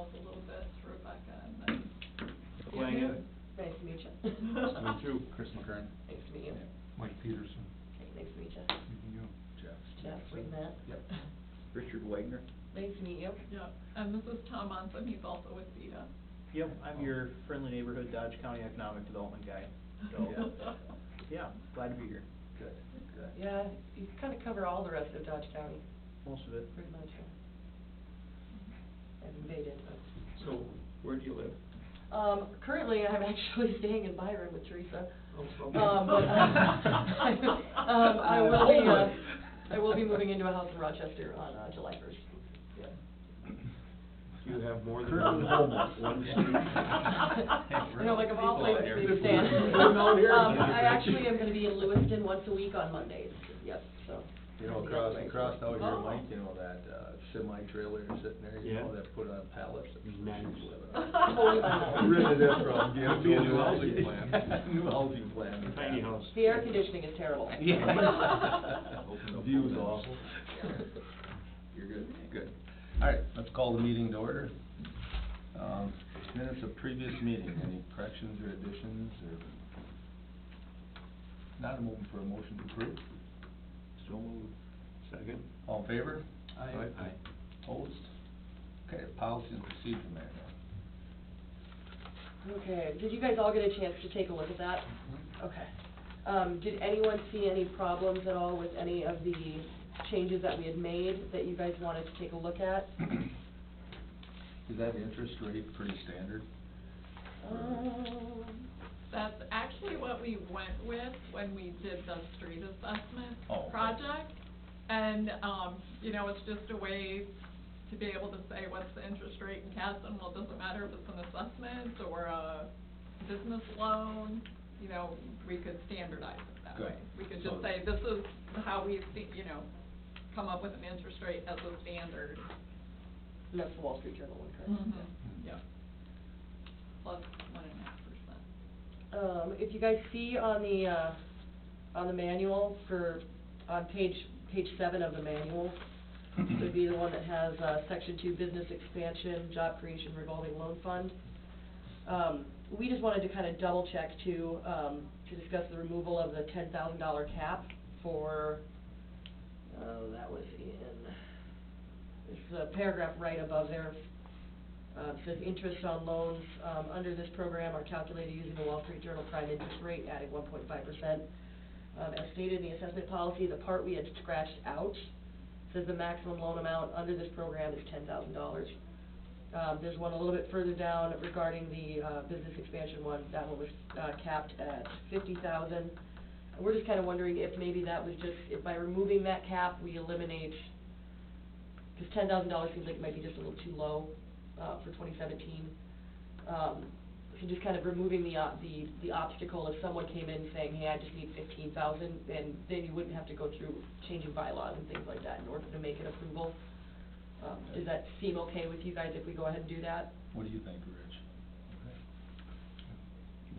yourself a little bit, Rebecca, and then. Lang. Nice to meet you. Nice to meet you. Chris McKern. Nice to meet you. Mike Peterson. Okay, nice to meet you. Meeting you. Jeff. Jeff, wait a minute. Yep. Richard Wagner. Nice to meet you. Yeah, and this is Tom Monson, he's also with EDA. Yep, I'm your friendly neighborhood Dodge County economic development guy. So, yeah, glad to be here. Good, good. Yeah, you kind of cover all the rest of Dodge County, Most of it. pretty much. I've invaded, but. So, where do you live? Currently, I'm actually staying in Byron with Teresa. Oh, But, I will be moving into a house in Rochester on, July 1st. Yeah. You have more than Currently homeless. one street. You know, like of all places for me to stand. I actually am gonna be in Lewiston once a week on Mondays, yep, so. You know, across out here, Mike, you know, that, semi-trailer sitting there, you know, Yeah. that put on pallets. Nice. Totally fine. Rented it from, It'll be a new housing plan. New housing plan. Tiny house. The air conditioning is terrible. View's awful. You're good, good. All right, let's call the meeting to order. Minutes of previous meeting, any corrections or additions, or? Not, I'm open for a motion to approve. So moved. Second. All in favor? Aye. Opposed? Okay, policy and procedure manual. Okay, did you guys all get a chance to take a look at that? Okay. Did anyone see any problems at all with any of the changes that we had made that you guys wanted to take a look at? Is that interest rate pretty standard? That's actually what we went with when we did the street assessment Oh, okay. project. And, you know, it's just a way to be able to say what's the interest rate in Caston. Well, it doesn't matter if it's an assessment or a business loan, you know, we could standardize it that Good. way. We could So- just say, this is how we, you know, come up with an interest rate as a standard. And that's the Wall Street Journal one, correct? Mm-hmm, yeah. Plus 1.5%. If you guys see on the manual on page 7 of the manual, would be the one that has, section 2, business expansion, job creation revolving loan fund. We just wanted to kind of double check to discuss the removal of the $10,000 cap for, that was it's a paragraph right above there. It says interest on loans, under this program are calculated using the Wall Street Journal prime interest rate, adding 1.5%. As stated in the assessment policy, the part we had scratched out says the maximum loan amount under this program is $10,000. There's one a little bit further down regarding the, business expansion one. That one was, capped at $50,000. And we're just kind of wondering if maybe that was just, if by removing that cap, we eliminate, because $10,000 seems like it might be just a little too low, for 2017. So just kind of removing the obstacle if someone came in saying, hey, I just need $15,000, and then you wouldn't have to go through changing bylaws and things like that in order to make an approval. Does that seem okay with you guys if we go ahead and do that? What do you think, Rich?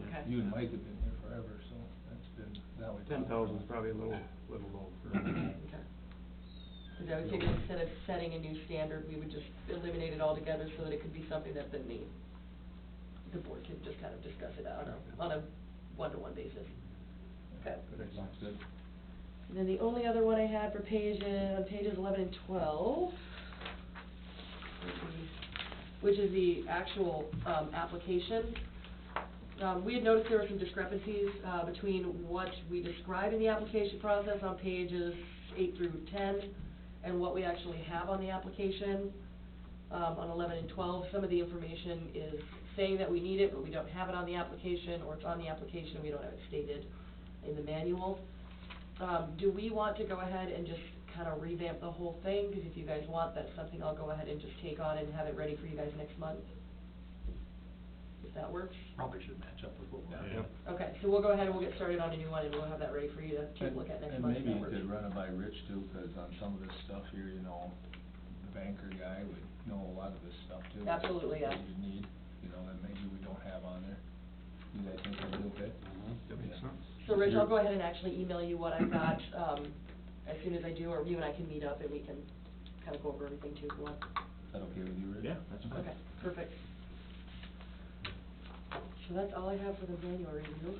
Okay. You and Mike have been here forever, so that's been, that would. 10,000 is probably a little low for. Okay. Because I would figure instead of setting a new standard, we would just eliminate it altogether so that it could be something that then the board could just kind of discuss it out on a one-to-one basis. Okay. Sounds good. And then the only other one I had for pages 11 and 12, which is the actual application. We had noticed there were some discrepancies between what we describe in the application process on pages 8 through 10 and what we actually have on the application on 11 and 12. Some of the information is saying that we need it, but we don't have it on the application, or it's on the application, we don't have it stated in the manual. Do we want to go ahead and just kind of revamp the whole thing? Because if you guys want, that's something I'll go ahead and just take on and have it ready for you guys next month. If that works? Probably should match up with what we got. Yeah. Okay, so we'll go ahead and we'll get started on a new one, and we'll have that ready for you to take a look at next month. And maybe you could run it by Rich too, because on some of this stuff here, you know, the banker guy would know a lot of this stuff too. Absolutely, yeah. That you need, you know, that maybe we don't have on there. You guys think that'd be okay? That makes sense. So Rich, I'll go ahead and actually email you what I've got, as soon as I do, or you and I can meet up and we can kind of go over everything too if you want. that okay with you, Rich? Yeah, that's fine. Okay, perfect. So that's all I have for the manual review.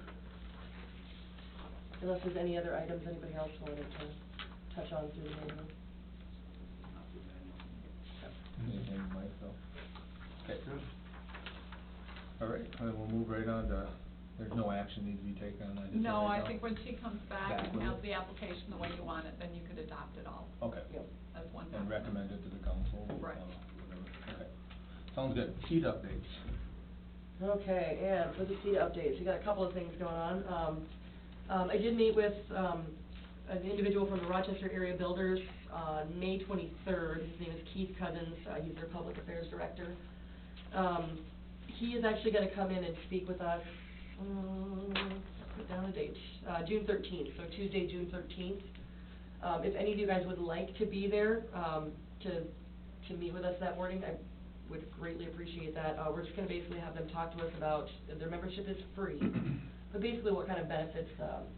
Unless there's any other items anybody else wanted to touch on through the manual. Anything, Mike, though? Okay, good. All right, and then we'll move right on to, there's no action needs to be taken on that, is there No, right I now? think when she comes back Back and with has it? the application the way you want it, then you could adopt it all Okay. Yep. as one And document. recommend it to the council? Right. Okay. Sounds good. Sheet updates. Okay, and for the CETA updates, we got a couple of things going on. I did meet with, an individual from the Rochester Area Builders on May 23rd. His name is Keith Cousins. He's their Public Affairs Director. He is actually gonna come in and speak with us, put down the date, June 13th, so Tuesday, June 13th. If any of you guys would like to be there, to meet with us that morning, I would greatly appreciate that. We're just gonna basically have them talk to us about, their membership is free, but basically what kind of benefits,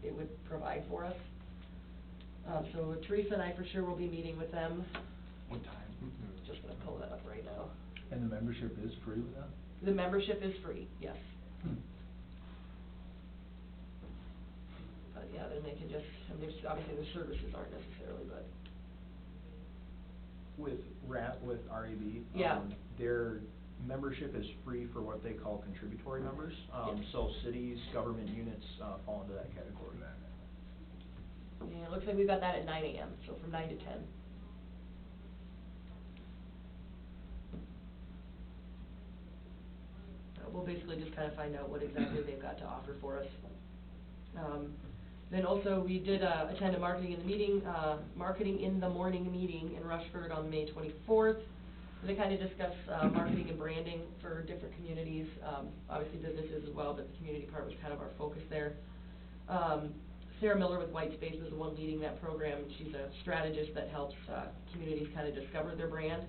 it would provide for us. So Teresa and I for sure will be meeting with them. What time? Just gonna pull that up right now. And the membership is free with that? The membership is free, yes. But yeah, then they can just, and there's, obviously the services aren't necessarily, but. With REB, Yeah. their membership is free for what they call contributory members. Yes. So cities, government units, fall into that category. Yeah, it looks like we've got that at 9 AM, so from 9 to 10. We'll basically just kind of find out what exactly they've got to offer for us. Then also, we did attend a Marketing in the Morning meeting in Rushford on May 24th. They kind of discuss marketing and branding for different communities, obviously businesses as well, but the community part was kind of our focus there. Sarah Miller with White Space was the one leading that program. She's a strategist that helps communities kind of discover their brand.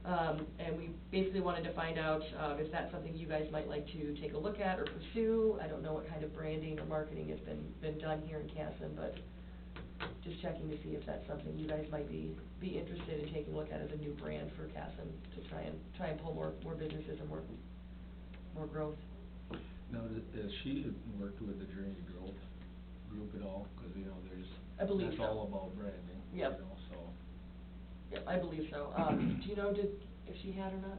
And we basically wanted to find out if that's something you guys might like to take a look at or pursue. I don't know what kind of branding or marketing has been done here in Casson, but just checking to see if that's something you guys might be interested in taking a look at as a new brand for Casson to try and pull more businesses and more growth. Now, has she worked with the Journey to Growth group at all? Because, you know, I believe that's so. all about branding, Yep. you know, so. Yep, I believe so. Do you know if she had or not?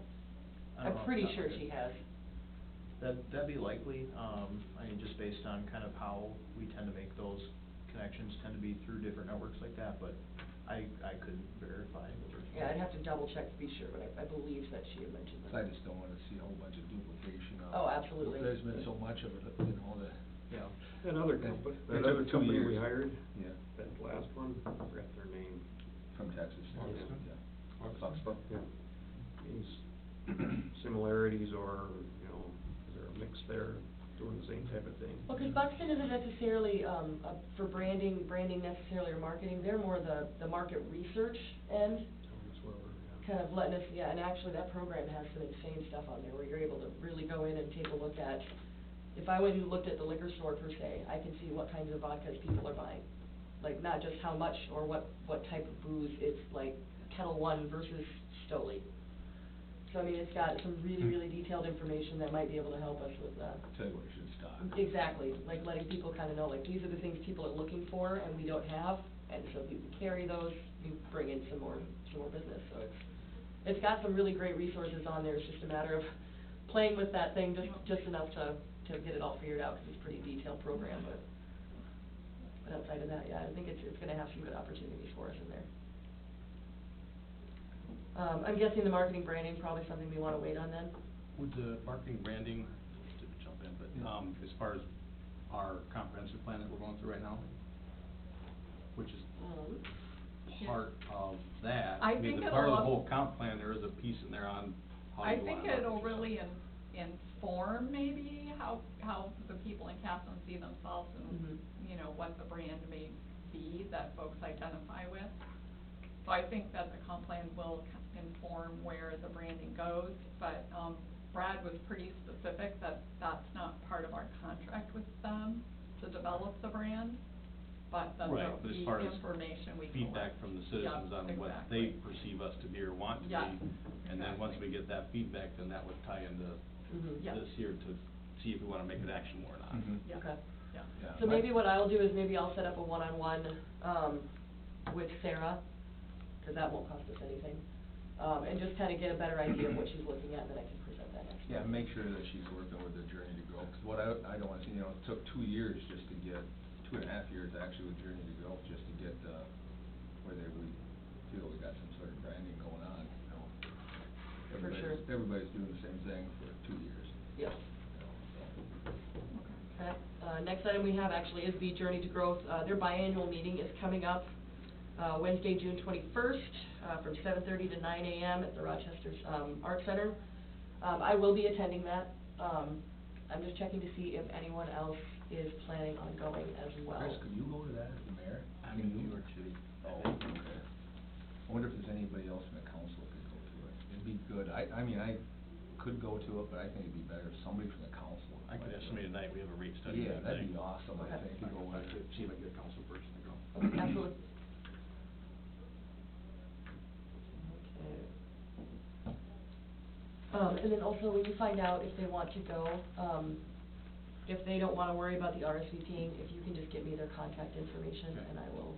I I'm don't know pretty off the sure top of she my head. has. That'd be likely, I mean, just based on kind of how we tend to make those connections, tend to be through different networks like that, but I couldn't verify with her. Yeah, I'd have to double check to be sure, but I believe that she had mentioned that. I just don't wanna see a whole bunch of duplication of. Oh, absolutely. There's been so much of it, you know, that. Yeah. Another And company, it that other took 2 company we years. hired, Yeah. that last one, I forgot their name. From Texas. Austin? Yeah. Buck, yeah. Means similarities or, you know, is there a mix there, doing the same type of thing? Well, 'cause Buxton isn't necessarily, for branding necessarily or marketing, they're more the market research end, That's where we're, yeah. kind of letting us, yeah, and actually that program has some insane stuff on there where you're able to really go in and take a look at, if I went and looked at the liquor store per se, I can see what kinds of vodkas people are buying. Like, not just how much or what type of booze, it's like Kettle One versus Stoli. So, I mean, it's got some really detailed information that might be able to help us with, Tell you what you should stock. exactly, like letting people kind of know, like, these are the things people are looking for and we don't have, and so if you can carry those, you bring in some more business, so it's got some really great resources on there. It's just a matter of playing with that thing just enough to get it all figured out, because it's a pretty detailed program, but outside of that, yeah, I think it's gonna have some good opportunities for us in there. I'm guessing the marketing branding is probably something we wanna wait on then? With the marketing branding, just to jump in, but, as far as our comprehensive plan that we're going through right now, which is part of that. I mean, think the part of the it'll- whole comp plan, there is a piece in there on how I you think want to it'll market yourself. really inform maybe how the people in Casson see themselves and, you know, what the brand may be that folks identify with. So I think that the comp plan will inform where the branding goes, but, Brad was pretty specific that that's not part of our contract with them to develop the brand. but that's Right, but as far the as information we collect. feedback from the citizens Yep, on what exactly. they perceive us to be or want to be. Yes, And then once exactly. we get that feedback, then that would tie into Mhm. Yep. this here to see if we wanna make it actionable or not. Mhm. Yeah. Okay. Yeah. Yeah. So maybe what I'll do is maybe I'll set up a one-on-one, with Sarah, cause that won't cost us anything. And just kinda get a better idea of what she's looking at, and then I can present that next Yeah, time. make sure that she's working with the Journey to Grow, 'cause what I don't wanna see, it took 2 years just to get, 2.5 years actually with Journey to Grow, just to get, where we feel we got some sort of branding going on, For sure. Everybody's doing the same thing for 2 years. Yep. So. Okay, next item we have actually is the Journey to Growth, their biannual meeting is coming up, Wednesday, June 21st, from 7:30 to 9 a.m. at the Rochester's, Art Center. I will be attending that, I'm just checking to see if anyone else is planning on going as well. Chris, could you go to that as the mayor? I'm in New York City. Oh, okay. I wonder if there's anybody else from the council that could go to it. It'd be good, I mean, I could go to it, but I think it'd be better if somebody from the council. I could went to estimate it. tonight, we have a rate study. Yeah, that'd be today. awesome, I Okay. think, to go I with could it. see if I get a council person to go. Okay, absolutely. Okay. And then also, when you find out if they want to go, if they don't wanna worry about the RSVPing, if you can just give me their contact information, Okay. and I will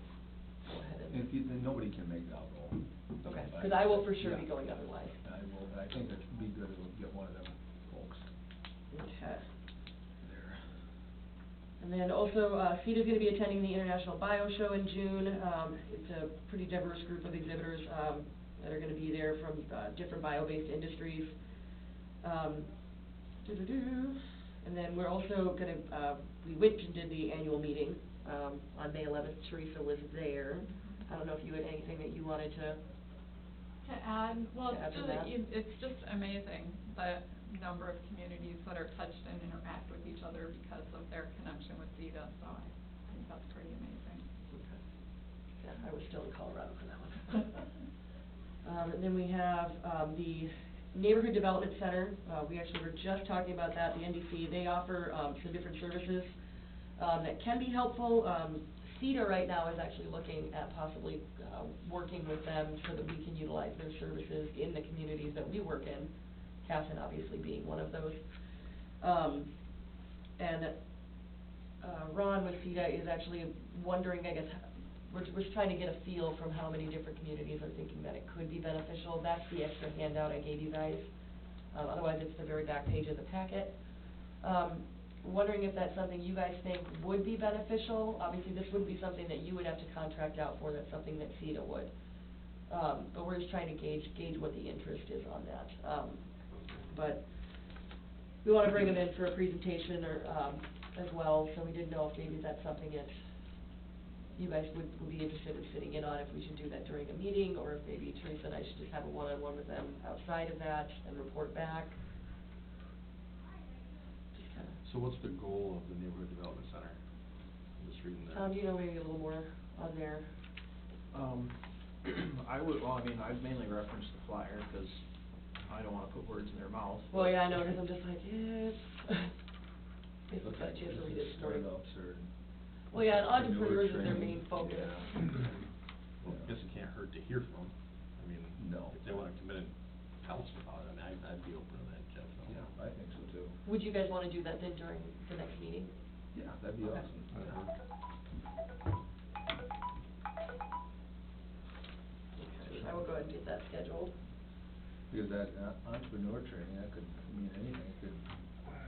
go ahead And and. if you, then nobody can make it, I'll go. Okay, But 'cause I will for sure yeah. be going otherwise. I will, but I think it'd be good to get one of them folks Okay. there. And then also, CETA's gonna be attending the International Bio Show in June. It's a pretty diverse group of exhibitors, that are gonna be there from, different bio-based industries. And then we're also gonna, we went and did the annual meeting, on May 11th. Teresa was there. I don't know if you had anything that you wanted to. To add, well, To add it's to just, that? it's just amazing, the number of communities that are touched and interact with each other because of their connection with CETA, so I think that's pretty amazing. Yeah, I was still in Colorado for that one. And then we have, the Neighborhood Development Center, we actually were just talking about that, the NDC, they offer, some different services, that can be helpful. CETA right now is actually looking at possibly, working with them so that we can utilize their services in the communities that we work in, Casson obviously being one of those. And, Ron with CETA is actually wondering, I guess, we're just trying to get a feel from how many different communities are thinking that it could be beneficial. That's the extra handout I gave you guys. Otherwise, it's the very back page of the packet. Wondering if that's something you guys think would be beneficial. Obviously, this wouldn't be something that you would have to contract out for, that's something that CETA would. But we're just trying to gauge what the interest is on that. But we wanna bring them in for a presentation or, as well, so we didn't know if maybe that's something that you guys would be interested in sitting in on, if we should do that during a meeting, or if maybe Teresa and I should just have a one-on-one with them outside of that and report back. Just kinda. So what's the goal of the Neighborhood Development Center? I'm just reading that. Tom, do you know maybe a little more on there? I'd mainly reference the flyer, 'cause I don't wanna put words in their mouth. Well, yeah, I know, 'cause I'm just like, it's. It's Looks got a like chance to this read is it this morning. startups or. Well, yeah, and entrepreneur entrepreneurs is their training. main focus. Yeah. Well, I guess it can't hurt to hear from them. I mean, No. if they wanna come in and tell us about it, I mean, I'd be open to that, Jeff. Yeah, I think so too. Would you guys wanna do that then during the next meeting? Yeah, that'd be Okay. awesome. Okay, I will go ahead and get that scheduled. Because that entrepreneur training, that could mean anything, it could.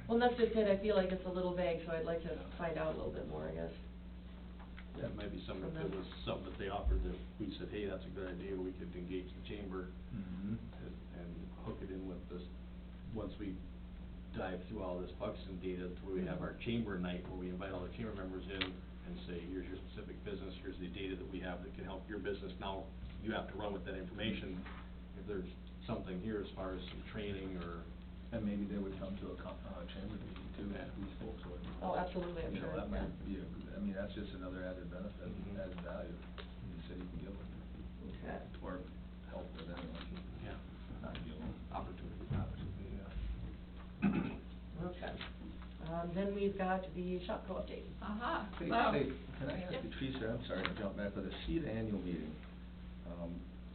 Well, and that's just it, I feel like it's a little vague, so I'd like to find out a little bit more, I guess. That might be something, From if it them. was something that they offered that we said, hey, that's a good idea, we could engage the chamber Mm-hmm. and hook it in with this, once we dive through all this Buxton data, to where we have our chamber night, where we invite all the chamber members in and say, here's your specific business, here's the data that we have that can help your business. Now, you have to run with that information. If there's something here as far as some training or. And maybe they would come to a chamber meeting too, Yeah. these folks would. Oh, absolutely, I'm You know, sure, that yeah. might be that's just another added benefit, Mhm. added value the city can give them, Okay. or help with anyone, Yeah. not give them. Opportunity, yeah. Okay. Then we've got the Shopco update. Aha, Hey, so. hey, can I ask Yep. you, Teresa, I'm sorry to jump back, but the CEDA annual meeting,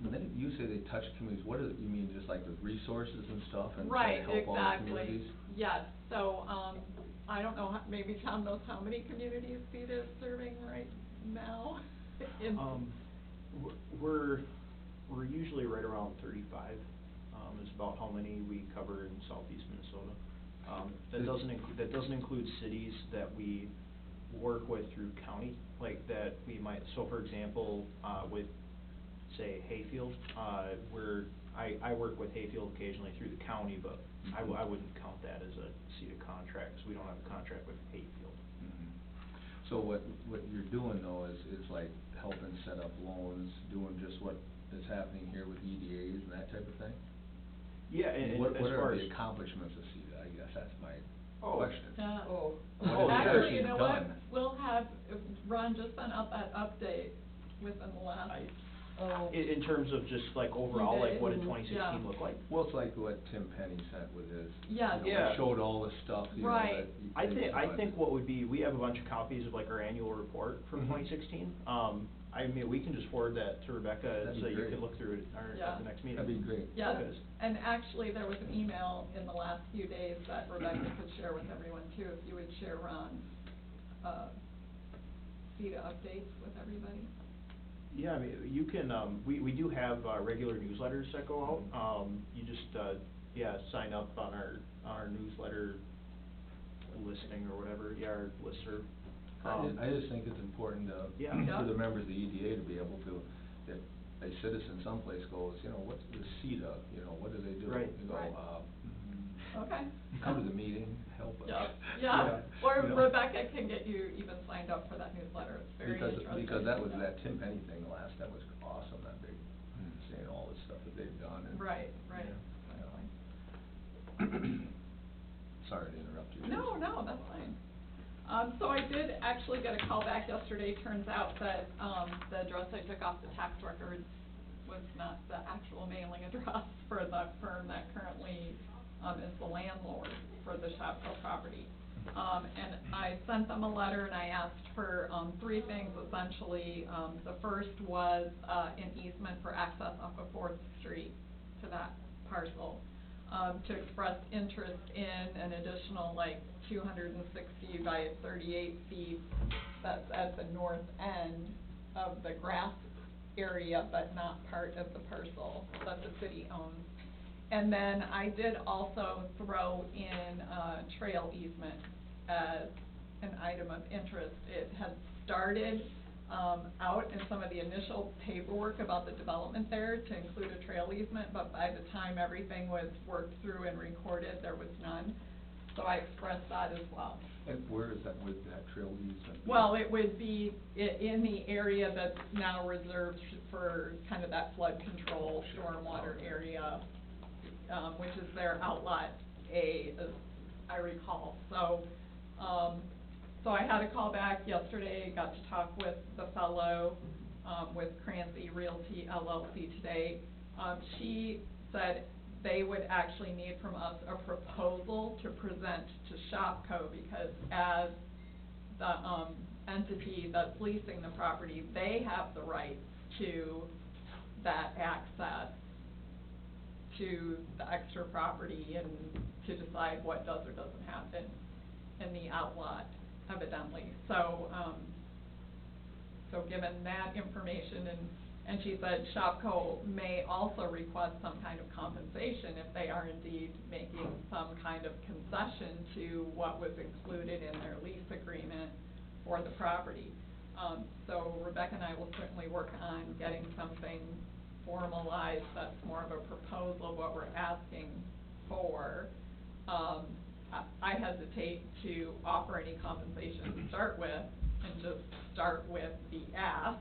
when you say they touch communities, what do you mean, just like with resources and stuff and try to help all the communities? Right, exactly, yes, so, I don't know, maybe Tom knows how many communities CEDA is serving right now? in- We're usually right around 35, is about how many we cover in southeast Minnesota. That doesn't include cities that we work with through county, like that we might, so for example, with, say, Hayfield, I work with Hayfield occasionally through the county, but I wouldn't count that as a CEDA contract, 'cause we don't have a contract with Hayfield. Mhm. So what you're doing though is like helping set up loans, doing just what is happening here with EDAs and that type of thing? Yeah, and What as far are as. the accomplishments of CEDA, I guess that's my Oh. question. Oh. What Oh, has it sure. Actually, you actually know what, done? we'll have, Ron just sent out that update within the last. Oh. In terms of just like overall, like what did 2016 Yeah. look like? Well, it's like what Tim Penny sent with his, Yes. you know, Yeah. it showed all the stuff, you know, Right. that. I think what would be, we have a bunch of copies of like our annual report from Mhm. 2016. I mean, we can just forward that to Rebecca, That'd be so you great. can look through it Yeah. at the next meeting. That'd be great. Yes, Because- and actually, there was an email in the last few days that Rebecca could share with everyone too, if you would share Ron's, CEDA updates with everybody. Yeah, I mean, you can, we do have, regular newsletters that go out. You just, sign up on our newsletter listing or whatever, our listserv. I just think it's important Yeah. for the members of the EDA to be able to, if a citizen someplace goes, you know, what's the CEDA, you know, what do they do? Right. You go, Right. Okay. come to the meeting, help us. Yeah, You or know? Rebecca can get you even signed up for that newsletter, it's very interesting. Because that was, Yeah. that Tim Penny thing last time was awesome, that big, saying all this stuff that they've done and. Right, right, Yeah. exactly. Sorry to interrupt you. No, no, that's fine. So I did actually get a call back yesterday. Turns out that, the address I took off the tax records was not the actual mailing address for the firm that currently, is the landlord for the Shopko property. And I sent them a letter and I asked for, three things essentially. The first was, an easement for access off of 4th Street to that parcel. To express interest in an additional like 260 by 38 feet that's at the north end of the grass area, but not part of the parcel that the city owns. And then I did also throw in a trail easement as an item of interest. It had started out in some of the initial paperwork about the development there to include a trail easement, but by the time everything was worked through and recorded, there was none. So I expressed that as well. And where is that, with that trail easement? Well, it would be in the area that's now reserved for kind of that flood control, stormwater area, which is their outlet A, as I recall. So I had a call back yesterday, got to talk with the fellow, with Crancy Realty LLC today. She said they would actually need from us a proposal to present to Shopco, because as the, entity that's leasing the property, they have the rights to that access to the extra property and to decide what does or doesn't happen in the outlot, evidently. So given that information, and she said Shopco may also request some kind of compensation if they are indeed making some kind of concession to what was included in their lease agreement for the property. So Rebecca and I will certainly work on getting something formalized that's more of a proposal of what we're asking for. I hesitate to offer any compensation to start with, and just start with the ask,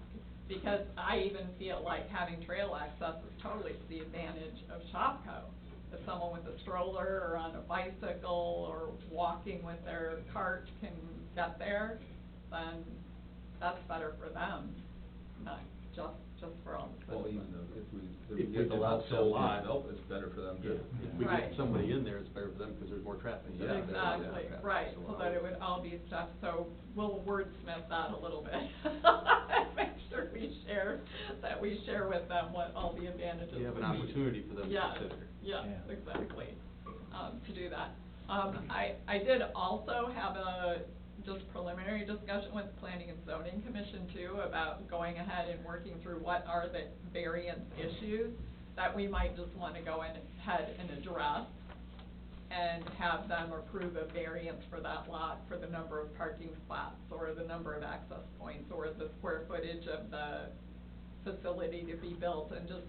because I even feel like having trail access is totally to the advantage of Shopko. If someone with a stroller or on a bicycle or walking with their cart can get there, then that's better for them, not just for all the Well, citizens. even if we If we get the lot develop the sold, lot, it's better for them Yeah, to. if we Right. get somebody in there, it's better for them, because there's more traffic. Yeah, there's more Exactly, traffic, right, so so we're that it always- would all be stuff, so we'll wordsmith that a little bit. Make sure we share with them what all the advantages would be. You have an opportunity for them to Yes, consider. yes, Yeah. exactly, to do that. I did also have a just preliminary discussion with the Planning and Zoning Commission too, about going ahead and working through what are the variance issues that we might just wanna go ahead and address, and have them approve a variance for that lot for the number of parking spots, or the number of access points, or the square footage of the facility to be built, and just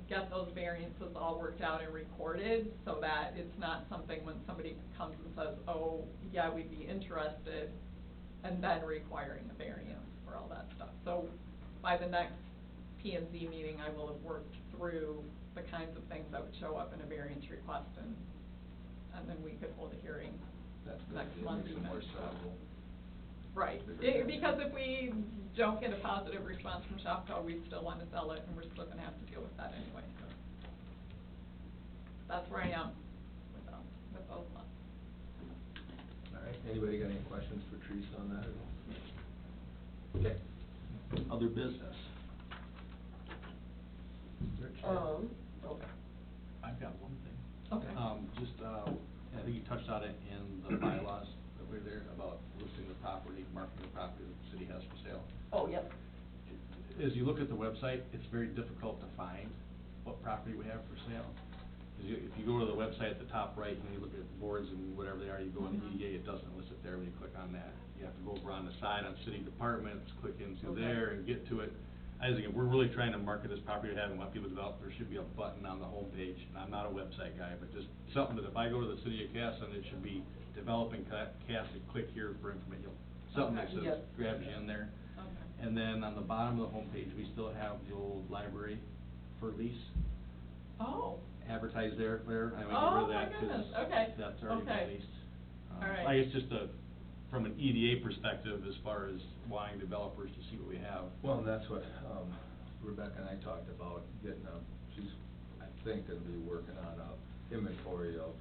get those variances all worked out and recorded, so that it's not something when somebody comes and says, oh, yeah, we'd be interested, and then requiring a variance for all that stuff. So, by the next P and Z meeting, I will have worked through the kinds of things that would show up in a variance request, and then we could hold a hearing That's good, next it month makes it even, more so. sellable. Right, because if we don't get a positive response from Shopko, we still wanna sell it, and we're still gonna have to deal with that anyway, so. That's where I am with those lots. All right, anybody got any questions for Teresa on that, or? Okay. Other business? Rich? Okay. I've got one thing. Okay. I think you touched on it in the bylaws that were there about listing the property, marking the property that the city has for sale. Oh, yep. As you look at the website, it's very difficult to find what property we have for sale. If you go to the website at the top right, and you look at boards and whatever they are, you go into Mhm. EDA, it doesn't list it there when you click on that. You have to go over on the side on city departments, click into Okay. there and get to it. I think if we're really trying to market this property we have and want people to develop, there should be a button on the homepage. And I'm not a website guy, but just something that if I go to the city of Casson, it should be developing Casson, click here for information. Something that Okay. says, Yep. grabs you in there. Okay. And then on the bottom of the homepage, we still have the old library for lease Oh, advertised there, I mean, get rid Oh, of my that, 'cause goodness. Okay. that's already Okay. been leased. All right. I guess just from an EDA perspective, as far as wanting developers to see what we have. Well, and that's what, Rebecca and I talked about, getting she's, I think, gonna be working on a inventory of,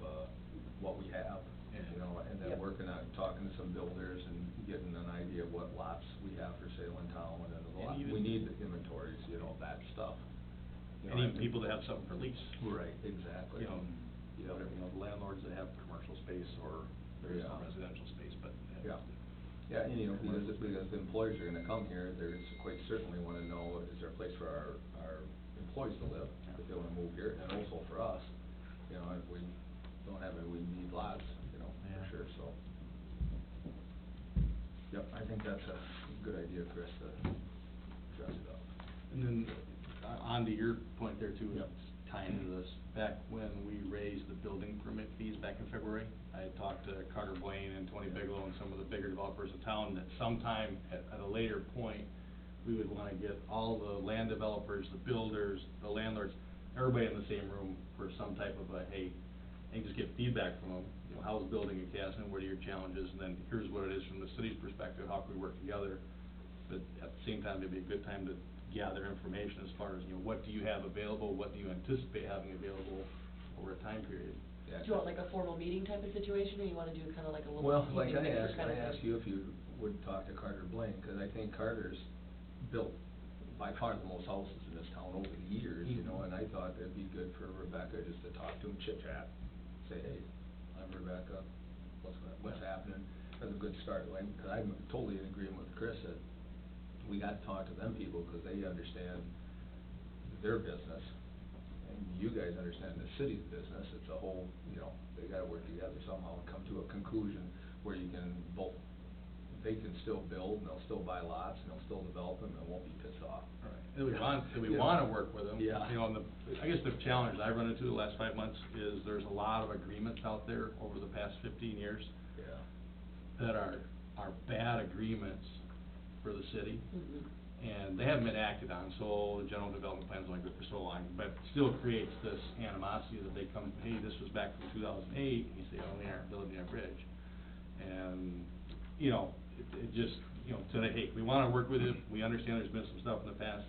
what we have, you know, and then Yep. working on, talking to some builders and getting an idea of what lots we have for sale in town, and And a lot, even- we need the inventories, you know, that stuff. You know, And I even think- people that have something for lease. Right, exactly. You know, Yeah. whatever, you know, landlords that have commercial space or there's some Yeah. residential space, but. Yeah, yeah, and you know, because the employees are gonna come here, they're quite certainly wanna know, is there a place for our employees to live, if they wanna move here, and also for us, you know, if we don't have it, we need lots, you know, Yeah. for sure, so. Yep, I think that's a good idea, Chris, to dress it up. And then, on to your point there too, Yep. tying into this, back when we raised the building permit fees back in February, I had talked to Carter Blaine and Tony Bigelow and some of the bigger developers in town, that sometime at a later point, we would wanna get all the land developers, the builders, the landlords, everybody in the same room for some type of a, hey, and just get feedback from them, you know, how's building in Casson, what are your challenges, and then here's what it is from the city's perspective, how can we work together? But at the same time, it'd be a good time to gather information as far as, you know, what do you have available, what do you anticipate having available over a time period? Yeah, Do you want like a formal meeting type of situation, or you wanna do kinda like a little Well, like teaser I mixer asked, kind I of thing? asked you if you would talk to Carter Blaine, 'cause I think Carter's built by far the most houses in this town over the years, you know, and I thought it'd be good for Rebecca just to talk to him, chit chat, say, hey, I'm Rebecca, what's happening, that's a good start, like, 'cause I'm totally in agreement with Chris that we gotta talk to them people, 'cause they understand their business, and you guys understand the city's business, it's a whole, you know, they gotta work together somehow and come to a conclusion where you can both, they can still build, and they'll still buy lots, and they'll still develop them, and won't be pissed off. Right, and we Yeah. wanna work with them. Yeah. You know, and I guess the challenge I've run into the last 5 months is there's a lot of agreements out there over the past 15 years Yeah. that are bad agreements for the city. Mhm. And they haven't been acted on, so the general development plan's only good for so long, but it still creates this animosity that they come, hey, this was back from 2008, and you say, oh, we aren't building a bridge. And, you know, it just, you know, today, hey, we wanna work with you, we understand there's been some stuff in the past,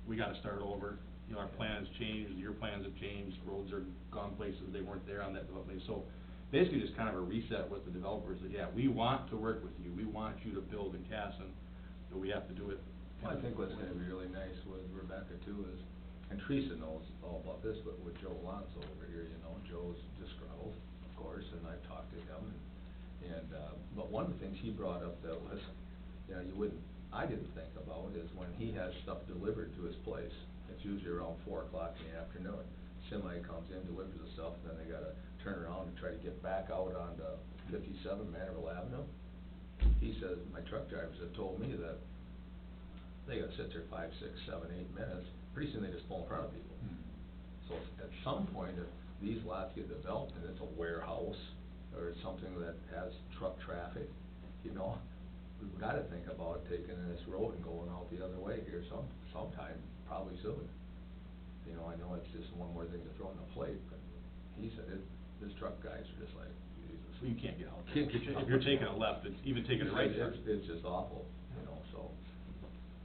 we gotta start over. You know, our plans changed, your plans have changed, roads are gone places they weren't there on that development. So basically just kind of a reset with the developers that, yeah, we want to work with you, we want you to build in Casson, but we have to do it. Well, I think what's gonna be really nice with Rebecca too is, and Teresa knows all about this, but with Joe Alonso over here, you know, Joe's disgruntled, of course, and I've talked to him, but one of the things he brought up that was, you know, I didn't think about is when he has stuff delivered to his place, it's usually around 4 o'clock in the afternoon. Semi comes in, delivers the stuff, then they gotta turn around and try to get back out onto 57 Manorville Avenue. He says, my truck drivers have told me that they gotta sit there 5, 6, 7, 8 minutes, pretty soon they just pull in front of people. So at some point, if these lots get developed and it's a warehouse, or it's something that has truck traffic, you know, we've gotta think about taking this road and going out the other way here sometime, probably soon. You know, I know it's just one more thing to throw on the plate, but he said his truck guys are just like, Jesus. You can't get out there. If you're taking a left, it's even taking a right. It's just awful, you know, so.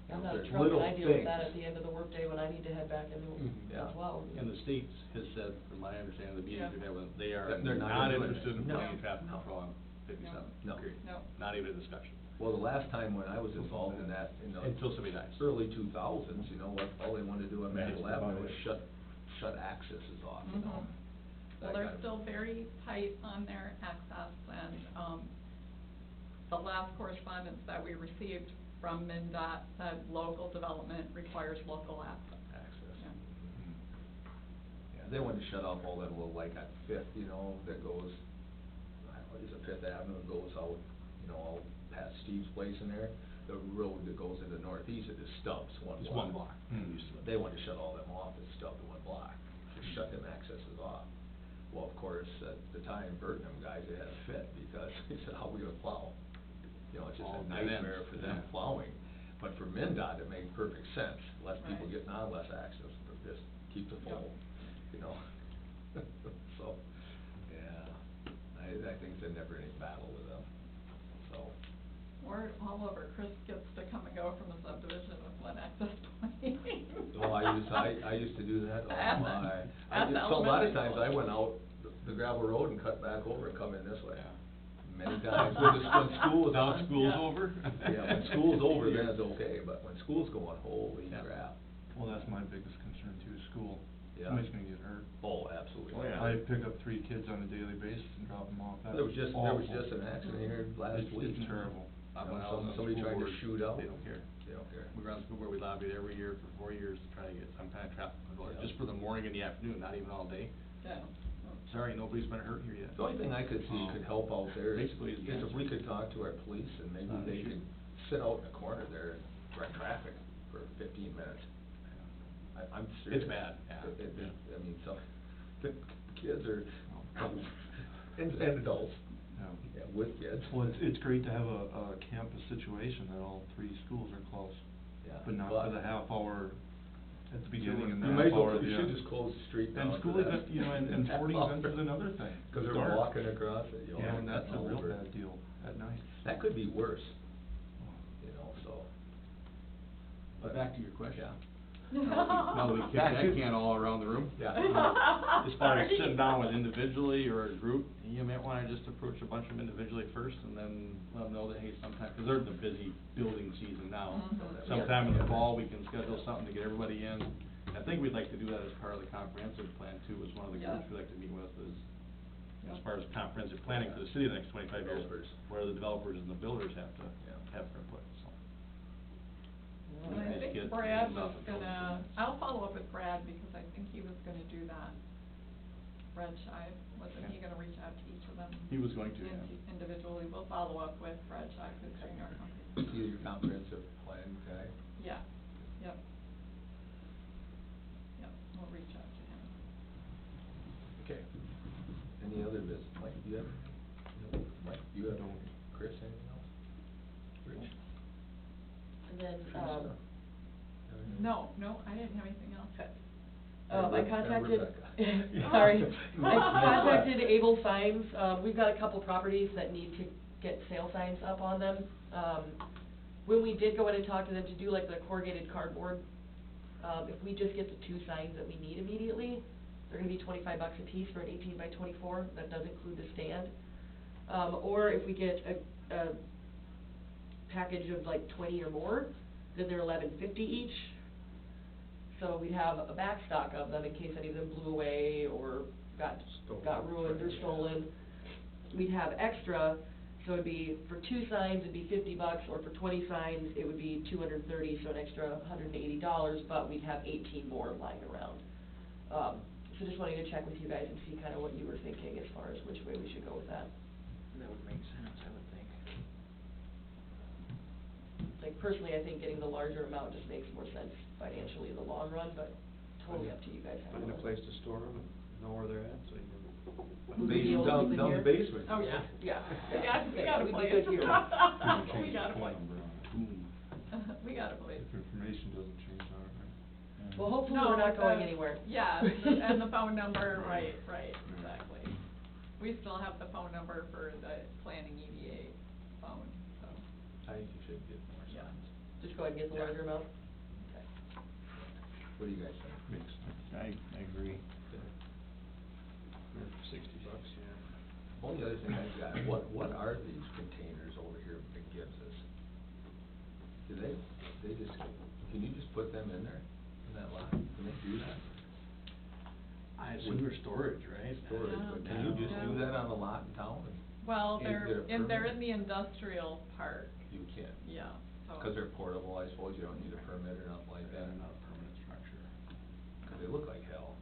I'm not a There's truck, little and I deal with that things. at the end of the workday when I need to head back into Yeah. as well. And the state has said, from my understanding, the meetings Yeah. they've had, they are They're not not gonna do it. interested in No. putting traffic No. control on 57, No. period. No. Not even a discussion. Well, the last time when I was involved in that, in the Until somebody dies. early 2000s, you know, what, all they wanted to do on Right. Maple Avenue was shut accesses off, you know. Well, That they're got- still very tight on their access, and, the last correspondence that we received from MnDOT said local development requires local access. Access. Yeah. Yeah, they wanted to shut off all that little, like at Fifth, you know, that goes, I don't know, is it Fifth Avenue, that goes out, you know, out past Steve's place in there? The road that goes into northeast, it just stubs one block. It's one block. They wanted to shut all them off and stub to one block, just shut them accesses off. Well, of course, at the time, Bert and them guys, they had a fit, because they said, how we gonna plow? You know, it's just All a dead ends, nightmare for them yeah. plowing, but for MnDOT, it made perfect sense, less people Right. getting on, less access, but just keep the flow, you know? So, yeah, I think it's a never-ending battle with them, so. We're all over. Chris gets to come and go from the subdivision with one access point. Oh, I used to do that, oh At- my. at the So a lot of elementary times I school. went out the gravel road and cut back over and come in this way. Yeah. Many times, when school was Now on. school's Yeah. over? Yeah, when school's over, then it's okay, but when school's going, holy Yeah. crap. Well, that's my biggest concern too, is school. Yeah. Somebody's gonna get hurt. Oh, absolutely. Oh, yeah. I pick up 3 kids on a daily basis and drop them off. There was just That's an awful. accident here last It's week. terrible. When I was on the Somebody school tried to board, shoot out. They don't care. They don't care. We were on the school board, we lobbied every year for 4 years to try to get some kind of traffic control, Yeah. just for the morning and the afternoon, not even all day. Yeah. Sorry, nobody's been hurt here yet. The only thing I could see could help out there is, Basically, is if we could talk to our police and maybe they could sit out in a corner there and direct traffic for 15 minutes. I'm serious. It's bad, yeah. I mean, the kids are, and adults, Yeah. yeah, with kids. Well, it's great to have a campus situation that all 3 schools are close. Yeah, But not for the half hour at the beginning and the You half might as well, hour at the you end. should just close the street down And for school that. event, you know, and sporting events is another thing. Cause they're Dark. walking across it, you know. Yeah, and that's a all real over. bad deal at night. That could be worse, you know, so. But back to your question. Yeah. Now that we kicked that can all around the room. Yeah. As far as sitting down with individually or a group, you might wanna just approach a bunch of them individually first and then let them know that, hey, sometime, cause they're in the busy building season now. Mhm. Sometime in the fall, we can schedule something to get everybody in. I think we'd like to do that as part of the comprehensive plan too, is one of the Yeah. groups we'd like to meet with is, Yeah. as far as comprehensive planning for the city the next 25 years, Developers. where the developers and the builders have to Yeah. have their input, so. And I Nice think kid, Brad hands was off the building. I'll follow up with Brad because I think he was gonna do that. Brad Shive, wasn't he Okay. gonna reach out to each of them? He was going to, yeah. Individually, we'll follow up with Brad Shive, who's doing our comprehensive. He's your comprehensive plan guy. Yeah, yep. Yep, we'll reach out to him. Okay. Any other business? Mike, do you have? Mike, you have? Don't. Chris, anything else? Rich? And then, Teresa? No, I didn't have anything else. I contacted, Rebecca. sorry, I contacted Able Signs, we've got a couple properties that need to get sale signs up on them. When we did go in and talk to them to do like the corrugated cardboard If we just get the 2 signs that we need immediately, they're gonna be $25 a piece for an 18 by 24, that does include the stand. Or if we get a package of like 20 or more, then they're $11.50 each. So we'd have a back stock of them in case any of them blew away or got ruined or stolen. We'd have extra, so it'd be, for 2 signs, it'd be $50, or for 20 signs, it would be $230, so an extra $180, but we'd have 18 more lying around. So just wanting to check with you guys and see kind of what you were thinking as far as which way we should go with that. That would make sense, I would think. Like personally, I think getting the larger amount just makes more sense financially in the long run, but totally up to you guys. how you Find a want. place to store them and know where they're at, so you can. Would we be able to keep it Down here? the basement. Oh, yeah. Yeah. We got a We'd be place. good here. We got a place. We got a place. If information doesn't change on it, right? Well, hopefully No, we're not going the- anywhere. Yeah, and the phone number, right, exactly. We still have the phone number for the planning EDA phone, so, I think you should get more yeah. signs. Just go ahead and get the larger amount? Okay. What do you guys think? Makes sense. I agree. $60, yeah. Only other thing I've got, what are these containers over here that gives us? Do they just, can you just put them in there, in that lot? Can they do that? I assume they're storage, right? Storage, Yeah. but can you just do Yeah. that on a lot in town? Well, Is there a they're permit? in the industrial park, You can. yeah, so. Cause they're portable, I suppose you don't need a permit or nothing like that. They're not a permanent structure. Cause they look like hell.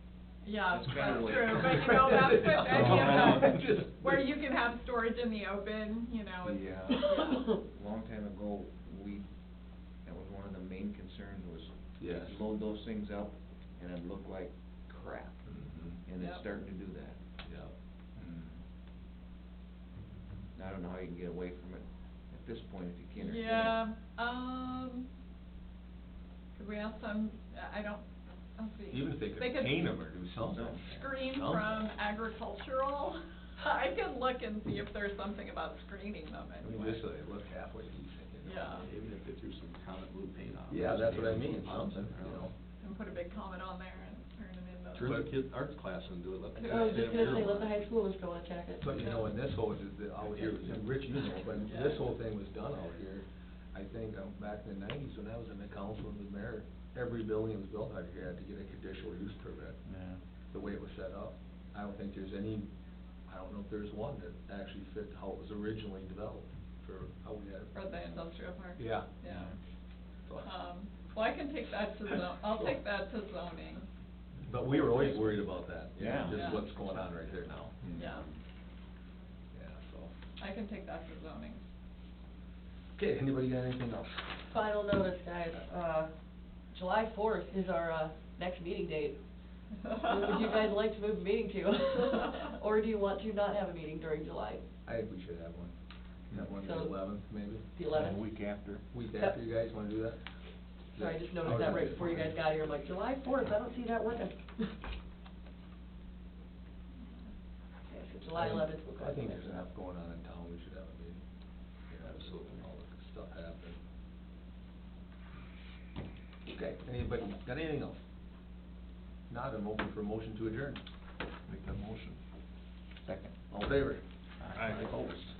Yeah, That's that's kinda what- true, but you know, that's what, any of Just- the, where you can have storage in the open, you know, it's, Yeah. yeah. Long time ago, that was one of the main concerns was Yes. you'd load those things up and it looked like crap, Mhm. and it's Yep. starting to do that. Yeah. I don't know how you can get away from it at this point if you can't. or Yeah, can't. could we ask them, I don't, let's see. Even if they could paint them or do something. Screen Something. from agricultural, I can look and see if there's something about screening them I mean, anyway. just so they look halfway decent, you know? Yeah. Even if they threw some common blue paint on them. Yeah, that's what I just mean, paint something, them, you know? And put a big comment on there and turn it into. Turn the kid, arts class into it, let them. I was just gonna say, let the high schoolers go and attack it. But you know, in this whole, out here, and Rich, you know, but Yeah. this whole thing was done out here, I think, back in the 90s when I was in the council and was mayor, every building that was built out here had to get a conditional use permit. Yeah. The way it was set up. I don't think there's any, I don't know if there's one that actually fit how it was originally developed for how we had it. For the industrial park? Yeah. Yeah. So- Well, I can take that to I'll take that to zoning. But we were always worried about that. Yeah. Yeah. Just what's going on right there now. Yeah, Yeah, so. I can take that to zoning. Okay, anybody got anything else? Final notice, guys, July 4th is our, next meeting date. When would you guys like to move the meeting to? Or do you want to not have a meeting during July? I think we should have one. Have one the So- 11th, maybe? The 11th? A week after. Week Yep. after, you guys wanna do that? Sorry, I just noticed that right before you guys got here, I'm like, July 4th, I don't see that working. Okay, so July 11th, we'll go. I think there's enough going on in town, we should have a meeting. Absolutely, all the stuff happening. Okay, anybody, got anything else? Not, I'm open for a motion to adjourn. Make that motion. Second. All in favor? Aye. Opposed?